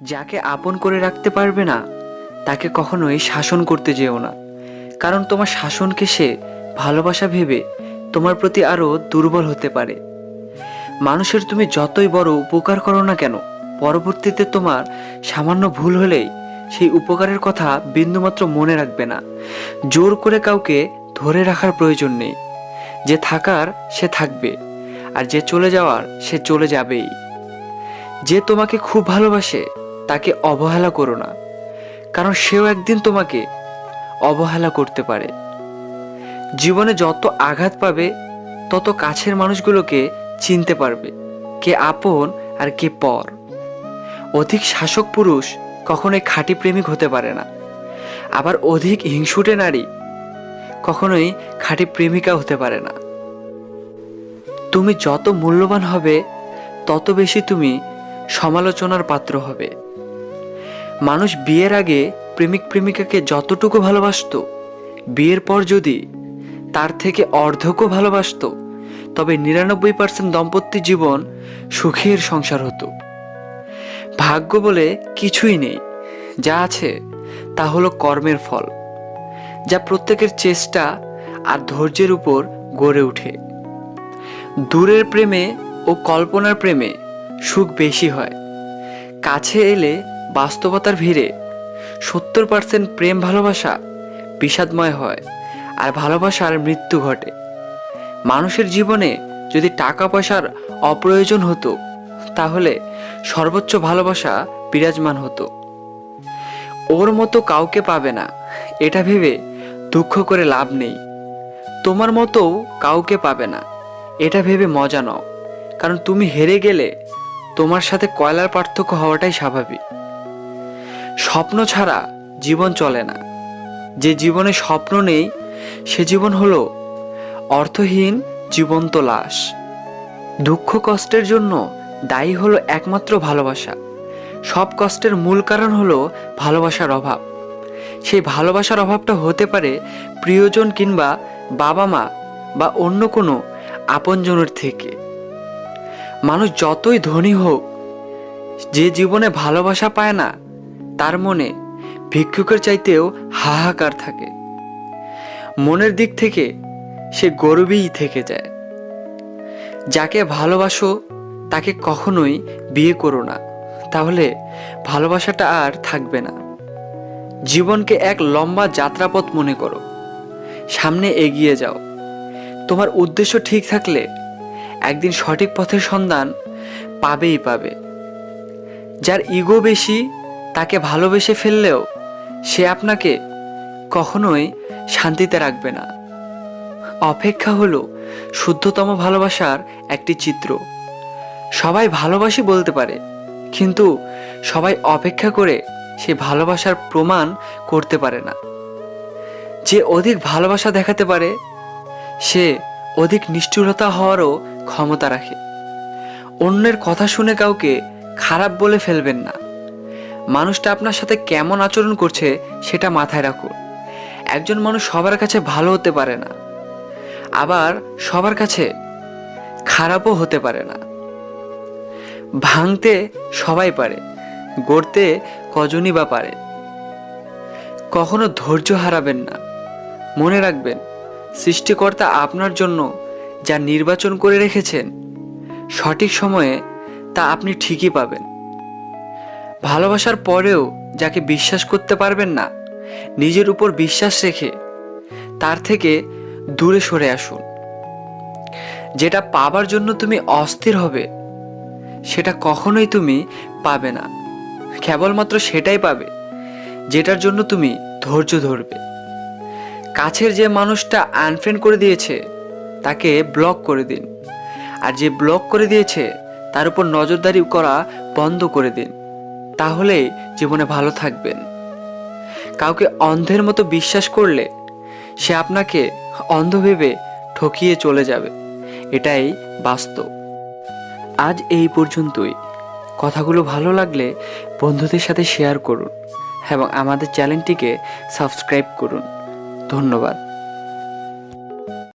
যাকে আপন করে রাখতে পারবে না তাকে কখনোই শাসন করতে যেও না, কারণ তোমার শাসনকে সে ভালোবাসা ভেবে তোমার প্রতি আরও দুর্বল হতে পারে। মানুষের তুমি যতই বড় উপকার করো না কেন, পরবর্তীতে তোমার সামান্য ভুল হলেই সেই উপকারের কথা বিন্দুমাত্র মনে রাখবে না। জোর করে কাউকে ধরে রাখার প্রয়োজন নেই। যে থাকার সে থাকবে, আর যে চলে যাওয়ার সে চলে যাবেই। যে তোমাকে খুব ভালোবাসে তাকে অবহেলা করো না, কারণ সেও একদিন তোমাকে অবহেলা করতে পারে। জীবনে যত আঘাত পাবে তত কাছের মানুষগুলোকে চিনতে পারবে কে আপন আর কে পর। অধিক শাসক পুরুষ কখনোই খাঁটি প্রেমিক হতে পারে না, আবার অধিক হিংসুটে নারী কখনোই খাঁটি প্রেমিকা হতে পারে না। তুমি যত মূল্যবান হবে তত বেশি তুমি সমালোচনার পাত্র হবে। মানুষ বিয়ের আগে প্রেমিক প্রেমিকাকে যতটুকু ভালোবাসতো, বিয়ের পর যদি তার থেকে অর্ধেকও ভালোবাসতো, তবে ৯৯% দাম্পত্য জীবন সুখের সংসার হতো। ভাগ্য বলে কিছুই নেই, যা আছে তা হলো কর্মের ফল, যা প্রত্যেকের চেষ্টা আর ধৈর্যের উপর গড়ে ওঠে। দূরের প্রেমে ও কল্পনার প্রেমে সুখ বেশি হয়। কাছে এলে বাস্তবতার ভিড়ে ৭০% প্রেম ভালোবাসা বিষাদময় হয়, আর ভালোবাসার মৃত্যু ঘটে। মানুষের জীবনে যদি টাকা পয়সার অপ্রয়োজন হতো, তাহলে সর্বোচ্চ ভালোবাসা বিরাজমান হতো। ওর মতো কাউকে পাবে না এটা ভেবে দুঃখ করে লাভ নেই। তোমার মতোও কাউকে পাবে না এটা ভেবে মজা নাও, কারণ তুমি হেরে গেলে তোমার সাথে কয়লার পার্থক্য হওয়াটাই স্বাভাবিক। স্বপ্ন ছাড়া জীবন চলে না। যে জীবনে স্বপ্ন নেই সে জীবন হলো অর্থহীন জীবন্ত লাশ। দুঃখ কষ্টের জন্য দায়ী হলো একমাত্র ভালোবাসা। সব কষ্টের মূল কারণ হলো ভালোবাসার অভাব। সেই ভালোবাসার অভাবটা হতে পারে প্রিয়জন কিংবা বাবা মা বা অন্য কোনো আপনজনের থেকে। মানুষ যতই ধনী হোক, যে জীবনে ভালোবাসা পায় না তার মনে ভিক্ষুকের চাইতেও হাহাকার থাকে। মনের দিক থেকে সে গরিবই থেকে যায়। যাকে ভালোবাসো তাকে কখনোই বিয়ে করো না, তাহলে ভালোবাসাটা আর থাকবে না। জীবনকে এক লম্বা যাত্রাপথ মনে করো, সামনে এগিয়ে যাও। তোমার উদ্দেশ্য ঠিক থাকলে একদিন সঠিক পথের সন্ধান পাবেই পাবে। যার ইগো বেশি তাকে ভালোবেসে ফেললেও সে আপনাকে কখনোই শান্তিতে রাখবে না। অপেক্ষা হলো শুদ্ধতম ভালোবাসার একটি চিত্র। সবাই ভালোবাসি বলতে পারে, কিন্তু সবাই অপেক্ষা করে সে ভালোবাসার প্রমাণ করতে পারে না। যে অধিক ভালোবাসা দেখাতে পারে সে অধিক নিষ্ঠুরতা হওয়ারও ক্ষমতা রাখে। অন্যের কথা শুনে কাউকে খারাপ বলে ফেলবেন না। মানুষটা আপনার সাথে কেমন আচরণ করছে সেটা মাথায় রাখুন। একজন মানুষ সবার কাছে ভালো হতে পারে না, আবার সবার কাছে খারাপও হতে পারে না। ভাঙতে সবাই পারে, গড়তে কজনই বা পারে। কখনো ধৈর্য হারাবেন না। মনে রাখবেন, সৃষ্টিকর্তা আপনার জন্য যা নির্বাচন করে রেখেছেন সঠিক সময়ে তা আপনি ঠিকই পাবেন। ভালোবাসার পরেও যাকে বিশ্বাস করতে পারবেন না, নিজের উপর বিশ্বাস রেখে তার থেকে দূরে সরে আসুন। যেটা পাবার জন্য তুমি অস্থির হবে সেটা কখনোই তুমি পাবে না। কেবলমাত্র সেটাই পাবে যেটার জন্য তুমি ধৈর্য ধরবে। কাছের যে মানুষটা আনফ্রেন্ড করে দিয়েছে তাকে ব্লক করে দিন, আর যে ব্লক করে দিয়েছে তার উপর নজরদারি করা বন্ধ করে দিন। তাহলেই জীবনে ভালো থাকবেন। কাউকে অন্ধের মতো বিশ্বাস করলে সে আপনাকে অন্ধ ভেবে ঠকিয়ে চলে যাবে, এটাই বাস্তব। আজ এই পর্যন্তই। কথাগুলো ভালো লাগলে বন্ধুদের সাথে শেয়ার করুন এবং আমাদের চ্যানেলটিকে সাবস্ক্রাইব করুন। ধন্যবাদ।